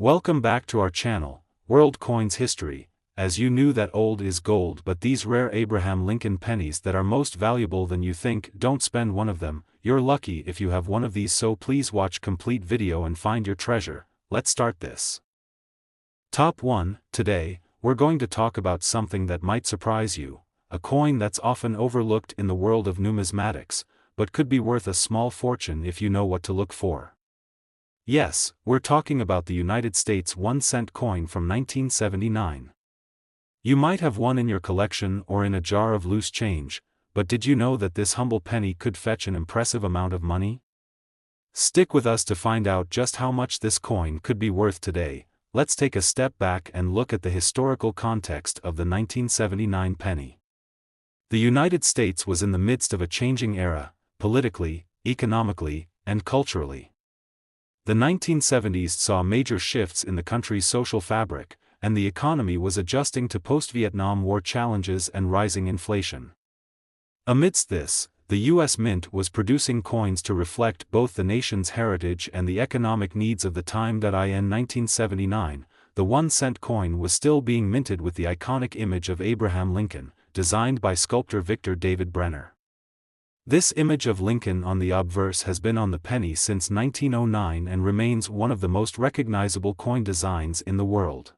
Welcome back to our channel, World Coins History. As you knew that old is gold, but these rare Abraham Lincoln pennies that are most valuable than you think, don't spend one of them. You're lucky if you have one of these, so please watch complete video and find your treasure. Let's start this. Top 1. Today, we're going to talk about something that might surprise you, a coin that's often overlooked in the world of numismatics, but could be worth a small fortune if you know what to look for. Yes, we're talking about the United States 1-cent coin from 1979. You might have one in your collection or in a jar of loose change, but did you know that this humble penny could fetch an impressive amount of money? Stick with us to find out just how much this coin could be worth today. Let's take a step back and look at the historical context of the 1979 penny. The United States was in the midst of a changing era, politically, economically, and culturally. The 1970s saw major shifts in the country's social fabric, and the economy was adjusting to post-Vietnam War challenges and rising inflation. Amidst this, the U.S. Mint was producing coins to reflect both the nation's heritage and the economic needs of the time. In 1979, the 1-cent coin was still being minted with the iconic image of Abraham Lincoln, designed by sculptor Victor David Brenner. This image of Lincoln on the obverse has been on the penny since 1909 and remains one of the most recognizable coin designs in the world.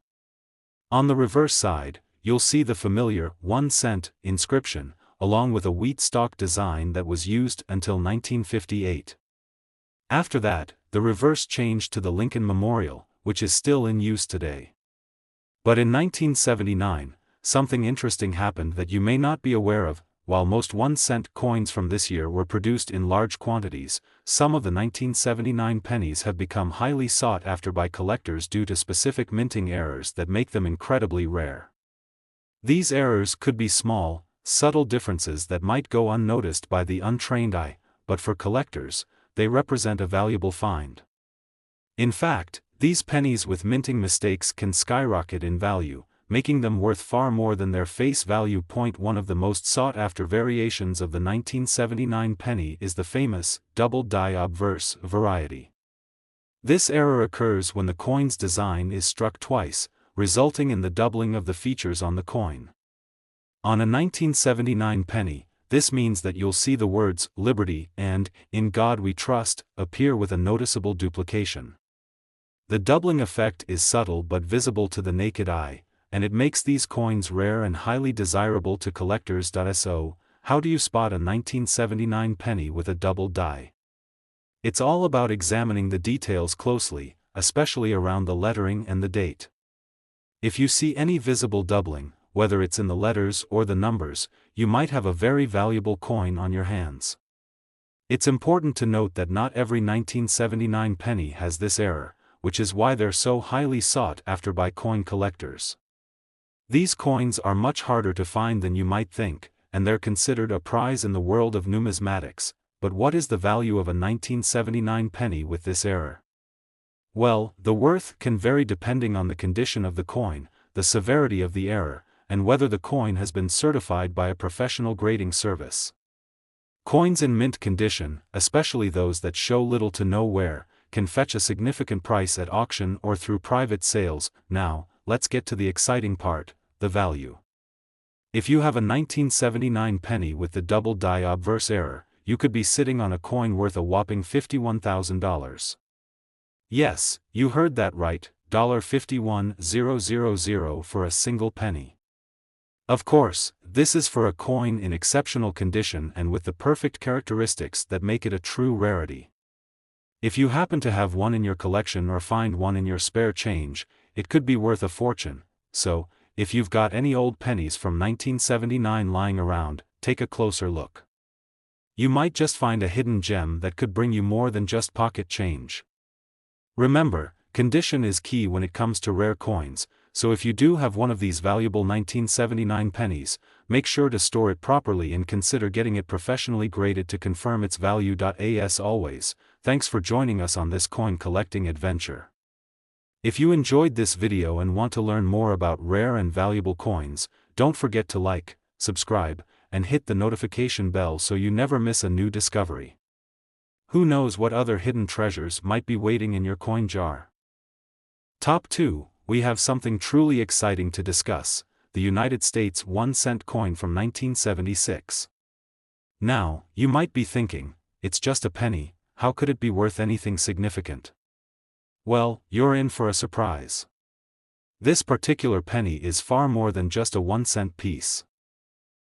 On the reverse side, you'll see the familiar 1 cent inscription, along with a wheat stalk design that was used until 1958. After that, the reverse changed to the Lincoln Memorial, which is still in use today. But in 1979, something interesting happened that you may not be aware of. While most 1-cent coins from this year were produced in large quantities, some of the 1979 pennies have become highly sought after by collectors due to specific minting errors that make them incredibly rare. These errors could be small, subtle differences that might go unnoticed by the untrained eye, but for collectors, they represent a valuable find. In fact, these pennies with minting mistakes can skyrocket in value, making them worth far more than their face value. One of the most sought-after variations of the 1979 penny is the famous double die obverse variety. This error occurs when the coin's design is struck twice, resulting in the doubling of the features on the coin. On a 1979 penny, this means that you'll see the words "Liberty" and "In God We Trust" appear with a noticeable duplication. The doubling effect is subtle but visible to the naked eye, and it makes these coins rare and highly desirable to collectors. So, how do you spot a 1979 penny with a double die? It's all about examining the details closely, especially around the lettering and the date. If you see any visible doubling, whether it's in the letters or the numbers, you might have a very valuable coin on your hands. It's important to note that not every 1979 penny has this error, which is why they're so highly sought after by coin collectors. These coins are much harder to find than you might think, and they're considered a prize in the world of numismatics. But what is the value of a 1979 penny with this error? Well, the worth can vary depending on the condition of the coin, the severity of the error, and whether the coin has been certified by a professional grading service. Coins in mint condition, especially those that show little to no wear, can fetch a significant price at auction or through private sales. Now, let's get to the exciting part, the value. If you have a 1979 penny with the double die obverse error, you could be sitting on a coin worth a whopping $51,000. Yes, you heard that right, $51,000 for a single penny. Of course, this is for a coin in exceptional condition and with the perfect characteristics that make it a true rarity. If you happen to have one in your collection or find one in your spare change, it could be worth a fortune. So, if you've got any old pennies from 1979 lying around, take a closer look. You might just find a hidden gem that could bring you more than just pocket change. Remember, condition is key when it comes to rare coins, so if you do have one of these valuable 1979 pennies, make sure to store it properly and consider getting it professionally graded to confirm its value. As always, thanks for joining us on this coin collecting adventure. If you enjoyed this video and want to learn more about rare and valuable coins, don't forget to like, subscribe, and hit the notification bell so you never miss a new discovery. Who knows what other hidden treasures might be waiting in your coin jar? Top 2, we have something truly exciting to discuss: the United States 1-cent coin from 1976. Now, you might be thinking, it's just a penny, how could it be worth anything significant? Well, you're in for a surprise. This particular penny is far more than just a 1-cent piece.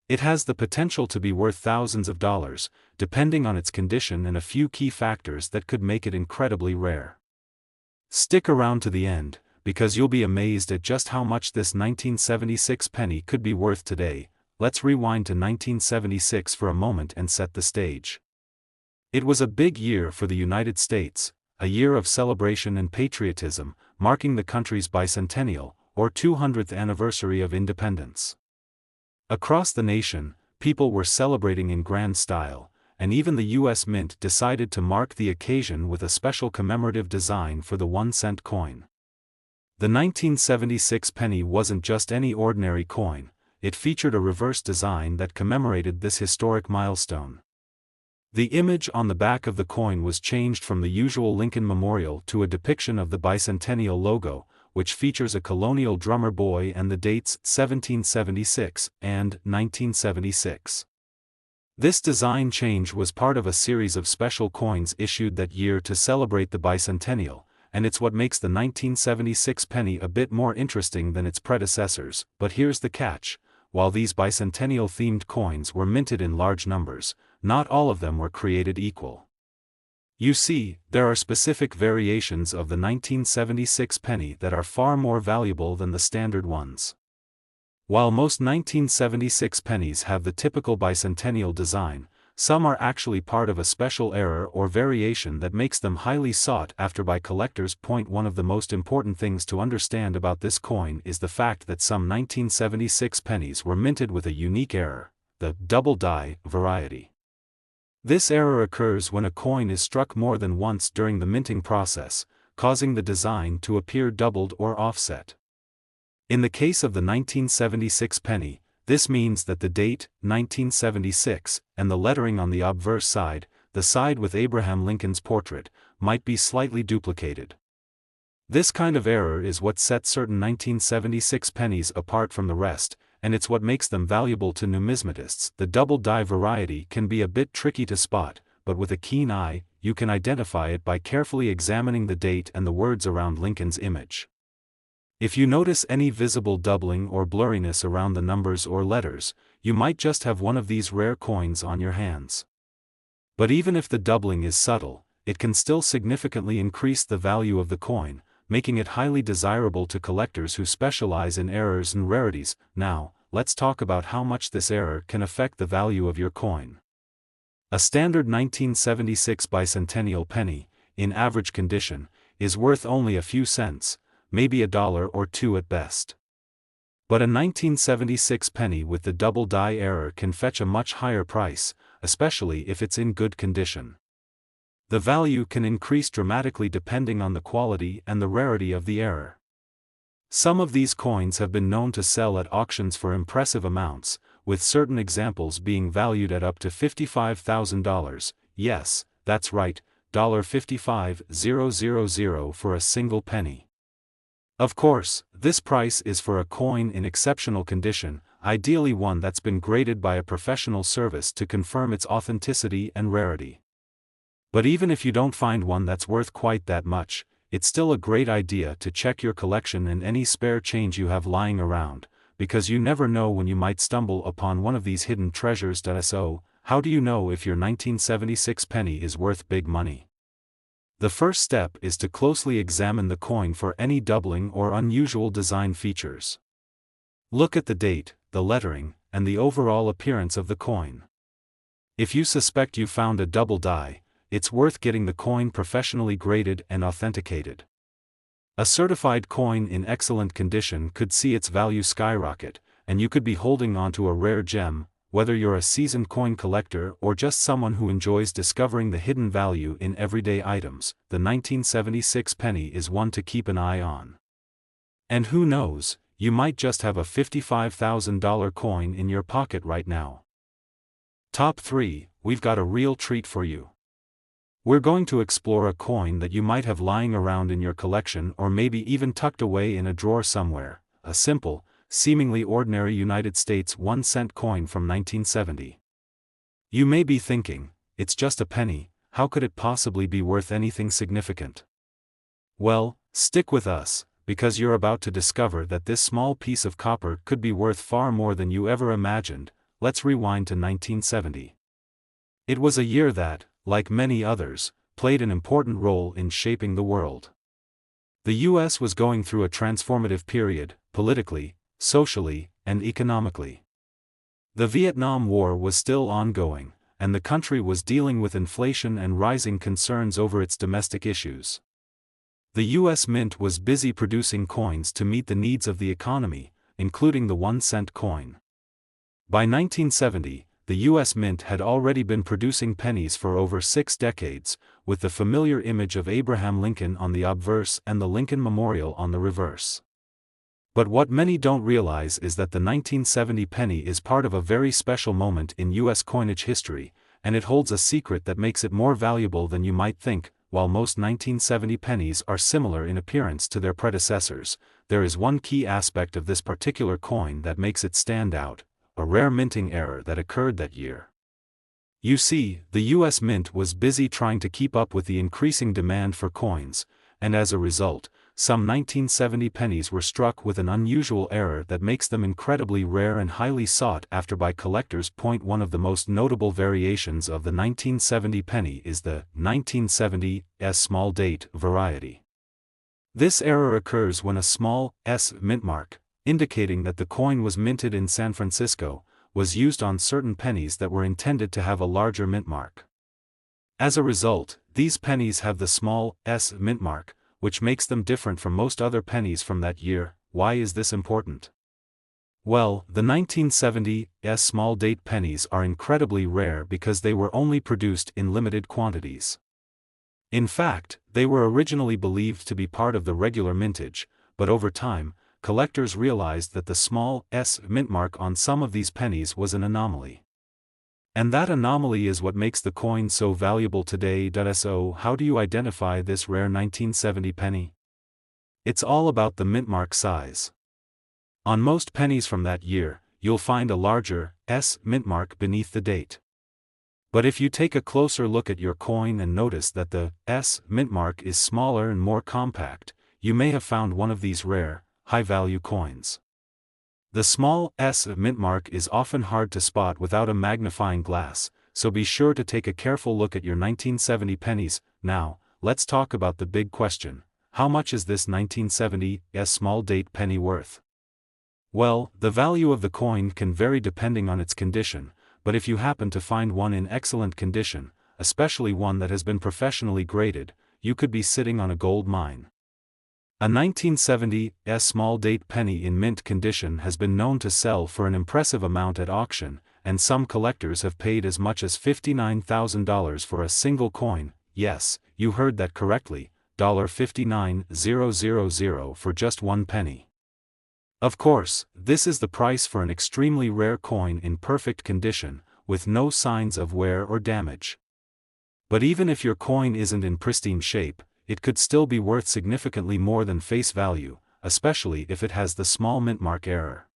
It has the potential to be worth thousands of dollars, depending on its condition and a few key factors that could make it incredibly rare. Stick around to the end, because you'll be amazed at just how much this 1976 penny could be worth today. Let's rewind to 1976 for a moment and set the stage. It was a big year for the United States, a year of celebration and patriotism, marking the country's bicentennial, or 200th anniversary of independence. Across the nation, people were celebrating in grand style, and even the U.S. Mint decided to mark the occasion with a special commemorative design for the 1-cent coin. The 1976 penny wasn't just any ordinary coin, it featured a reverse design that commemorated this historic milestone. The image on the back of the coin was changed from the usual Lincoln Memorial to a depiction of the bicentennial logo, which features a colonial drummer boy and the dates 1776 and 1976. This design change was part of a series of special coins issued that year to celebrate the bicentennial, and it's what makes the 1976 penny a bit more interesting than its predecessors. But here's the catch: while these bicentennial-themed coins were minted in large numbers, not all of them were created equal. You see, there are specific variations of the 1976 penny that are far more valuable than the standard ones. While most 1976 pennies have the typical bicentennial design, some are actually part of a special era or variation that makes them highly sought after by collectors. One of the most important things to understand about this coin is the fact that some 1976 pennies were minted with a unique error, the double die variety. This error occurs when a coin is struck more than once during the minting process, causing the design to appear doubled or offset. In the case of the 1976 penny, this means that the date, 1976, and the lettering on the obverse side, the side with Abraham Lincoln's portrait, might be slightly duplicated. This kind of error is what sets certain 1976 pennies apart from the rest, and it's what makes them valuable to numismatists. The double die variety can be a bit tricky to spot, but with a keen eye, you can identify it by carefully examining the date and the words around Lincoln's image. If you notice any visible doubling or blurriness around the numbers or letters, you might just have one of these rare coins on your hands. But even if the doubling is subtle, it can still significantly increase the value of the coin, making it highly desirable to collectors who specialize in errors and rarities. Now, let's talk about how much this error can affect the value of your coin. A standard 1976 bicentennial penny, in average condition, is worth only a few cents, maybe $1 or $2 at best. But a 1976 penny with the double die error can fetch a much higher price, especially if it's in good condition. The value can increase dramatically depending on the quality and the rarity of the error. Some of these coins have been known to sell at auctions for impressive amounts, with certain examples being valued at up to $55,000, yes, that's right, $55,000 for a single penny. Of course, this price is for a coin in exceptional condition, ideally one that's been graded by a professional service to confirm its authenticity and rarity. But even if you don't find one that's worth quite that much, it's still a great idea to check your collection and any spare change you have lying around, because you never know when you might stumble upon one of these hidden treasures. So, how do you know if your 1976 penny is worth big money? The first step is to closely examine the coin for any doubling or unusual design features. Look at the date, the lettering, and the overall appearance of the coin. If you suspect you found a double die, it's worth getting the coin professionally graded and authenticated. A certified coin in excellent condition could see its value skyrocket, and you could be holding onto a rare gem. Whether you're a seasoned coin collector or just someone who enjoys discovering the hidden value in everyday items, the 1976 penny is one to keep an eye on. And who knows, you might just have a $55,000 coin in your pocket right now. Top 3, we've got a real treat for you. We're going to explore a coin that you might have lying around in your collection or maybe even tucked away in a drawer somewhere, a simple, seemingly ordinary United States 1-cent coin from 1970. You may be thinking, it's just a penny, how could it possibly be worth anything significant? Well, stick with us, because you're about to discover that this small piece of copper could be worth far more than you ever imagined. Let's rewind to 1970. It was a year that, like many others, played an important role in shaping the world. The US was going through a transformative period, politically, socially, and economically. The Vietnam War was still ongoing, and the country was dealing with inflation and rising concerns over its domestic issues. The US Mint was busy producing coins to meet the needs of the economy, including the 1-cent coin. By 1970, the US Mint had already been producing pennies for over 6 decades, with the familiar image of Abraham Lincoln on the obverse and the Lincoln Memorial on the reverse. But what many don't realize is that the 1970 penny is part of a very special moment in US coinage history, and it holds a secret that makes it more valuable than you might think. While most 1970 pennies are similar in appearance to their predecessors, there is one key aspect of this particular coin that makes it stand out: a rare minting error that occurred that year. You see, the US Mint was busy trying to keep up with the increasing demand for coins, and as a result, some 1970 pennies were struck with an unusual error that makes them incredibly rare and highly sought after by collectors. One of the most notable variations of the 1970 penny is the 1970 S small date variety. This error occurs when a small S mint mark, indicating that the coin was minted in San Francisco, was used on certain pennies that were intended to have a larger mint mark. As a result, these pennies have the small S mint mark, which makes them different from most other pennies from that year. Why is this important? Well, the 1970 S small date pennies are incredibly rare because they were only produced in limited quantities. In fact, they were originally believed to be part of the regular mintage, but over time, collectors realized that the small S mint mark on some of these pennies was an anomaly. And that anomaly is what makes the coin so valuable today. So how do you identify this rare 1970 penny? It's all about the mint mark size. On most pennies from that year, you'll find a larger S mint mark beneath the date. But if you take a closer look at your coin and notice that the S mint mark is smaller and more compact, you may have found one of these rare, high-value coins. The small S mint mark is often hard to spot without a magnifying glass, so be sure to take a careful look at your 1970 pennies. Now, let's talk about the big question: how much is this 1970 S small date penny worth? Well, the value of the coin can vary depending on its condition, but if you happen to find one in excellent condition, especially one that has been professionally graded, you could be sitting on a gold mine. A 1970 S small date penny in mint condition has been known to sell for an impressive amount at auction, and some collectors have paid as much as $59,000 for a single coin. Yes, you heard that correctly, $59,000 for just one penny. Of course, this is the price for an extremely rare coin in perfect condition, with no signs of wear or damage. But even if your coin isn't in pristine shape, it could still be worth significantly more than face value, especially if it has the small mint mark error.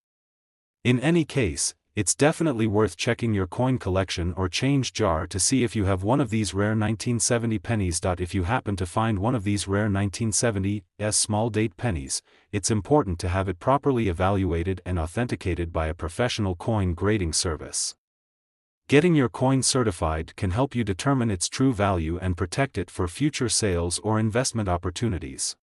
In any case, it's definitely worth checking your coin collection or change jar to see if you have one of these rare 1970 pennies. If you happen to find one of these rare 1970 S small date pennies, it's important to have it properly evaluated and authenticated by a professional coin grading service. Getting your coin certified can help you determine its true value and protect it for future sales or investment opportunities.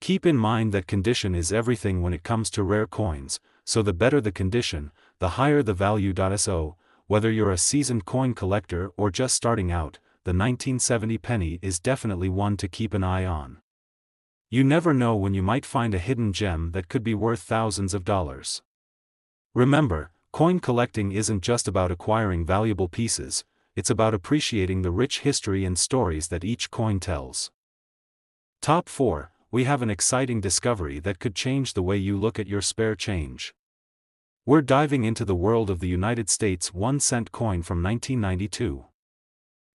Keep in mind that condition is everything when it comes to rare coins, so the better the condition, the higher the value. So, whether you're a seasoned coin collector or just starting out, the 1970 penny is definitely one to keep an eye on. You never know when you might find a hidden gem that could be worth thousands of dollars. Remember, coin collecting isn't just about acquiring valuable pieces, it's about appreciating the rich history and stories that each coin tells. Top 4, we have an exciting discovery that could change the way you look at your spare change. We're diving into the world of the United States 1-cent coin from 1992.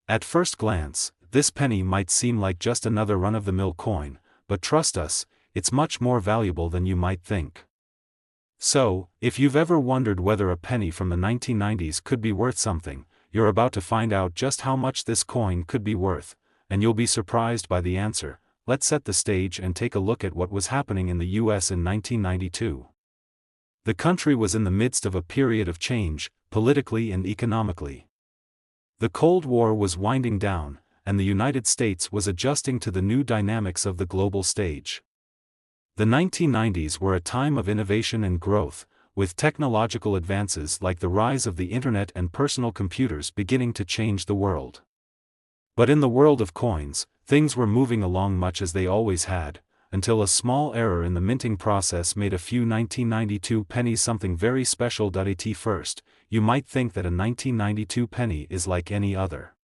At first glance, this penny might seem like just another run-of-the-mill coin, but trust us, it's much more valuable than you might think. So, if you've ever wondered whether a penny from the 1990s could be worth something, you're about to find out just how much this coin could be worth, and you'll be surprised by the answer. Let's set the stage and take a look at what was happening in the US in 1992. The country was in the midst of a period of change, politically and economically. The Cold War was winding down, and the United States was adjusting to the new dynamics of the global stage. The 1990s were a time of innovation and growth, with technological advances like the rise of the internet and personal computers beginning to change the world. But in the world of coins, things were moving along much as they always had, until a small error in the minting process made a few 1992 pennies something very special. At first, you might think that a 1992 penny is like any other.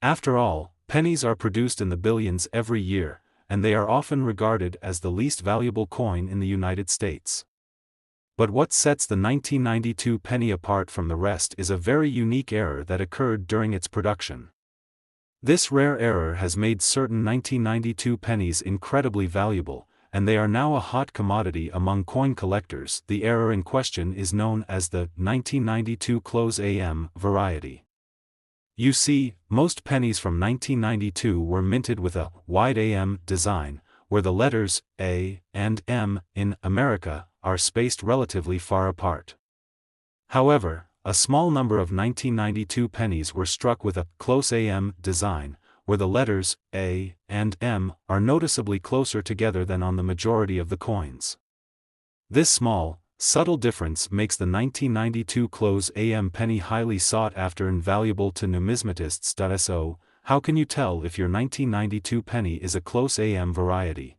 After all, pennies are produced in the billions every year, and they are often regarded as the least valuable coin in the United States. But what sets the 1992 penny apart from the rest is a very unique error that occurred during its production. This rare error has made certain 1992 pennies incredibly valuable, and they are now a hot commodity among coin collectors. The error in question is known as the 1992 close AM variety. You see, most pennies from 1992 were minted with a wide AM design, where the letters A and M in America are spaced relatively far apart. However, a small number of 1992 pennies were struck with a close AM design, where the letters A and M are noticeably closer together than on the majority of the coins. This small, subtle difference makes the 1992 close AM penny highly sought after and valuable to numismatists. So, how can you tell if your 1992 penny is a close AM variety?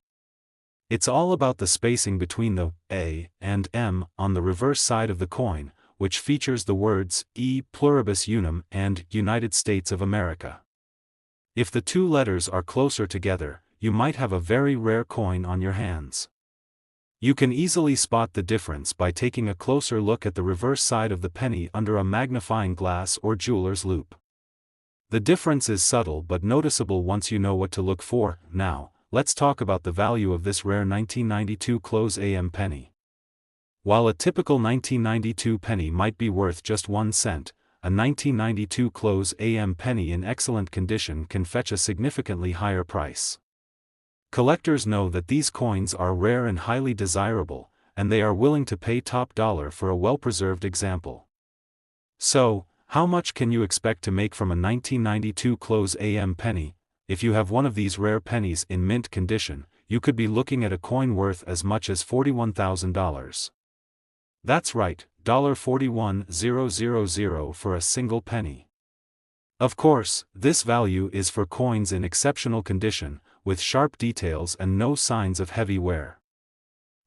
It's all about the spacing between the A and M on the reverse side of the coin, which features the words E pluribus unum and United States of America. If the two letters are closer together, you might have a very rare coin on your hands. You can easily spot the difference by taking a closer look at the reverse side of the penny under a magnifying glass or jeweler's loupe. The difference is subtle but noticeable once you know what to look for. Now, let's talk about the value of this rare 1992 close AM penny. While a typical 1992 penny might be worth just 1 cent, a 1992 close AM penny in excellent condition can fetch a significantly higher price. Collectors know that these coins are rare and highly desirable, and they are willing to pay top dollar for a well-preserved example. So, how much can you expect to make from a 1992 close AM penny? If you have one of these rare pennies in mint condition, you could be looking at a coin worth as much as $41,000. That's right, $41,000 for a single penny. Of course, this value is for coins in exceptional condition, with sharp details and no signs of heavy wear.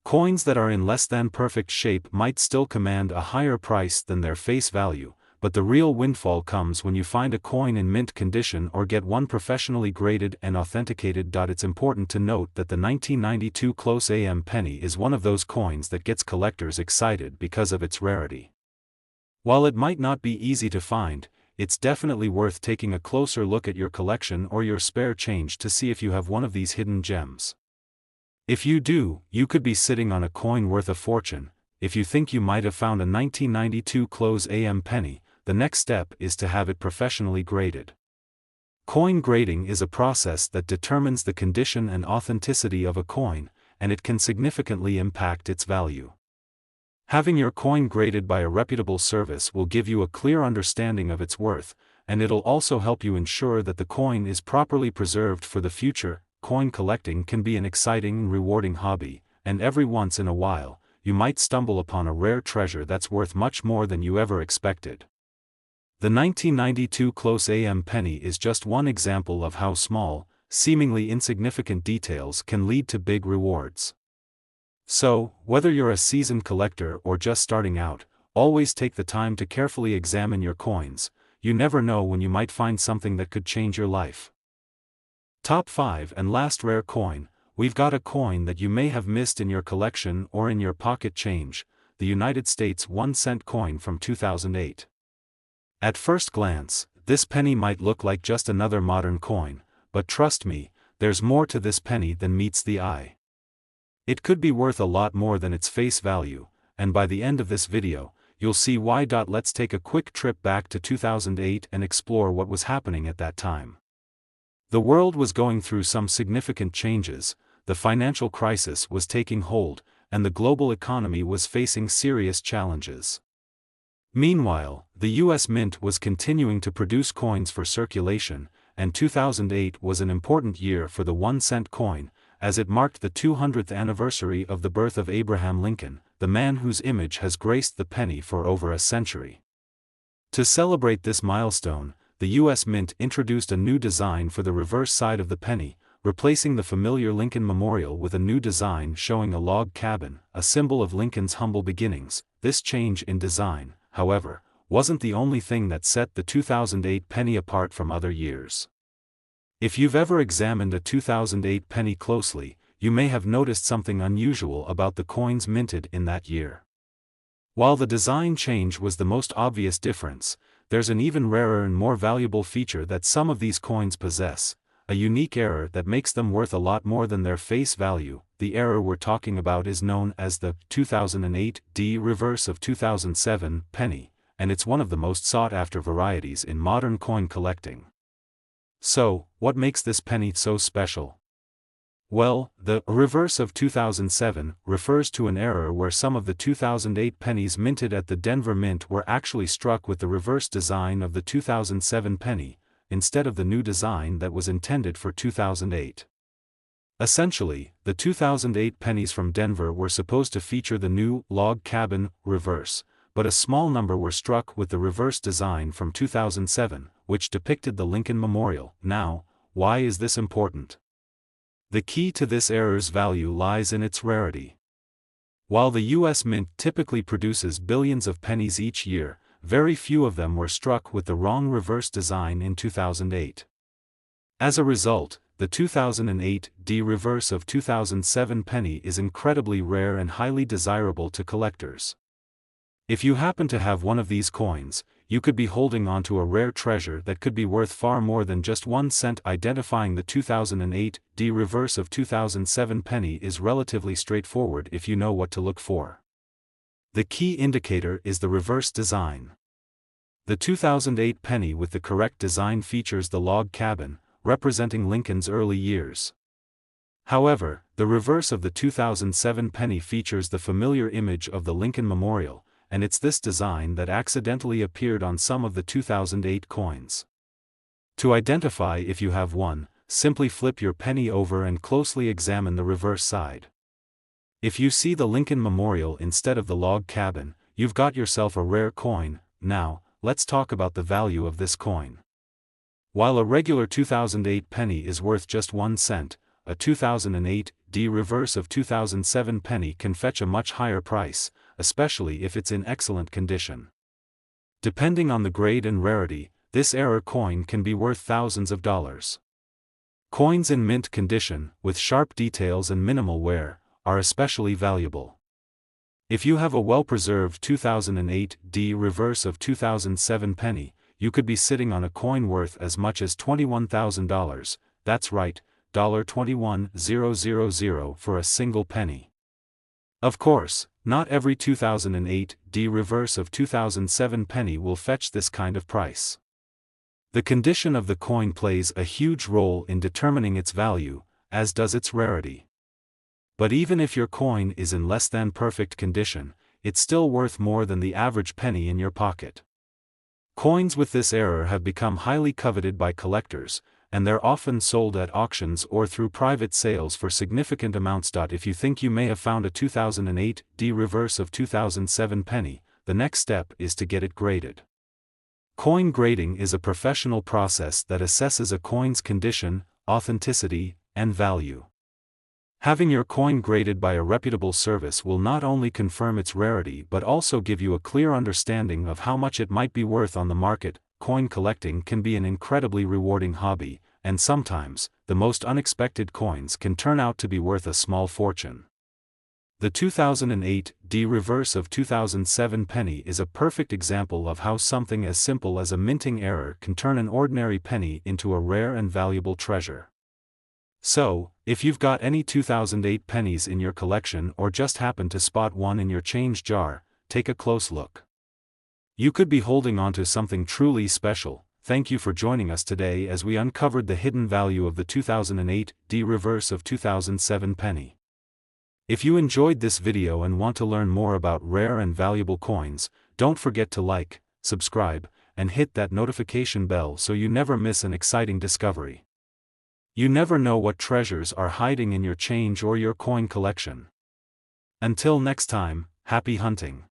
Coins that are in less than perfect shape might still command a higher price than their face value, but the real windfall comes when you find a coin in mint condition or get one professionally graded and authenticated. It's important to note that the 1992 close AM penny is one of those coins that gets collectors excited because of its rarity. While it might not be easy to find, it's definitely worth taking a closer look at your collection or your spare change to see if you have one of these hidden gems. If you do, you could be sitting on a coin worth a fortune. If you think you might have found a 1992 close AM penny, the next step is to have it professionally graded. Coin grading is a process that determines the condition and authenticity of a coin, and it can significantly impact its value. Having your coin graded by a reputable service will give you a clear understanding of its worth, and it'll also help you ensure that the coin is properly preserved for the future. Coin collecting can be an exciting and rewarding hobby, and every once in a while, you might stumble upon a rare treasure that's worth much more than you ever expected. The 1992 close AM penny is just one example of how small, seemingly insignificant details can lead to big rewards. So, whether you're a seasoned collector or just starting out, always take the time to carefully examine your coins. You never know when you might find something that could change your life. Top 5 and last rare coin. We've got a coin that you may have missed in your collection or in your pocket change, the United States 1 cent coin from 2008. At first glance, this penny might look like just another modern coin, but trust me, there's more to this penny than meets the eye. It could be worth a lot more than its face value, and by the end of this video, you'll see why. Let's take a quick trip back to 2008 and explore what was happening at that time. The world was going through some significant changes, the financial crisis was taking hold, and the global economy was facing serious challenges. Meanwhile, the US Mint was continuing to produce coins for circulation, and 2008 was an important year for the 1-cent coin, as it marked the 200th anniversary of the birth of Abraham Lincoln, the man whose image has graced the penny for over a century. To celebrate this milestone, the US Mint introduced a new design for the reverse side of the penny, replacing the familiar Lincoln Memorial with a new design showing a log cabin, a symbol of Lincoln's humble beginnings. This change in design, however, wasn't the only thing that set the 2008 penny apart from other years. If you've ever examined a 2008 penny closely, you may have noticed something unusual about the coins minted in that year. While the design change was the most obvious difference, there's an even rarer and more valuable feature that some of these coins possess, a unique error that makes them worth a lot more than their face value. The error we're talking about is known as the 2008 D reverse of 2007 penny, and it's one of the most sought-after varieties in modern coin collecting. So, what makes this penny so special? Well, the reverse of 2007 refers to an error where some of the 2008 pennies minted at the Denver Mint were actually struck with the reverse design of the 2007 penny, instead of the new design that was intended for 2008. Essentially, the 2008 pennies from Denver were supposed to feature the new log cabin reverse, but a small number were struck with the reverse design from 2007, which depicted the Lincoln Memorial. Now, why is this important? The key to this error's value lies in its rarity. While the US Mint typically produces billions of pennies each year, very few of them were struck with the wrong reverse design in 2008. As a result, the 2008 D reverse of 2007 penny is incredibly rare and highly desirable to collectors. If you happen to have one of these coins, you could be holding onto a rare treasure that could be worth far more than just 1 cent. Identifying the 2008 D reverse of 2007 penny is relatively straightforward if you know what to look for. The key indicator is the reverse design. The 2008 penny with the correct design features the log cabin, representing Lincoln's early years. However, the reverse of the 2007 penny features the familiar image of the Lincoln Memorial, and it's this design that accidentally appeared on some of the 2008 coins. To identify if you have one, simply flip your penny over and closely examine the reverse side. If you see the Lincoln Memorial instead of the log cabin, you've got yourself a rare coin. Now, let's talk about the value of this coin. While a regular 2008 penny is worth just 1 cent, a 2008 D reverse of 2007 penny can fetch a much higher price, especially if it's in excellent condition. Depending on the grade and rarity, this error coin can be worth thousands of dollars. Coins in mint condition, with sharp details and minimal wear, are especially valuable. If you have a well-preserved 2008 D reverse of 2007 penny, you could be sitting on a coin worth as much as $21,000, that's right, $21,000 for a single penny. Of course, not every 2008 D reverse of 2007 penny will fetch this kind of price. The condition of the coin plays a huge role in determining its value, as does its rarity. But even if your coin is in less than perfect condition, it's still worth more than the average penny in your pocket. Coins with this error have become highly coveted by collectors, and they're often sold at auctions or through private sales for significant amounts. If you think you may have found a 2008 D reverse of 2007 penny, the next step is to get it graded. Coin grading is a professional process that assesses a coin's condition, authenticity, and value. Having your coin graded by a reputable service will not only confirm its rarity but also give you a clear understanding of how much it might be worth on the market. Coin collecting can be an incredibly rewarding hobby, and sometimes, the most unexpected coins can turn out to be worth a small fortune. The 2008 D reverse of 2007 penny is a perfect example of how something as simple as a minting error can turn an ordinary penny into a rare and valuable treasure. So, if you've got any 2008 pennies in your collection or just happen to spot one in your change jar, take a close look. You could be holding onto something truly special. Thank you for joining us today as we uncovered the hidden value of the 2008 D reverse of 2007 penny. If you enjoyed this video and want to learn more about rare and valuable coins, don't forget to like, subscribe, and hit that notification bell so you never miss an exciting discovery. You never know what treasures are hiding in your change or your coin collection. Until next time, happy hunting.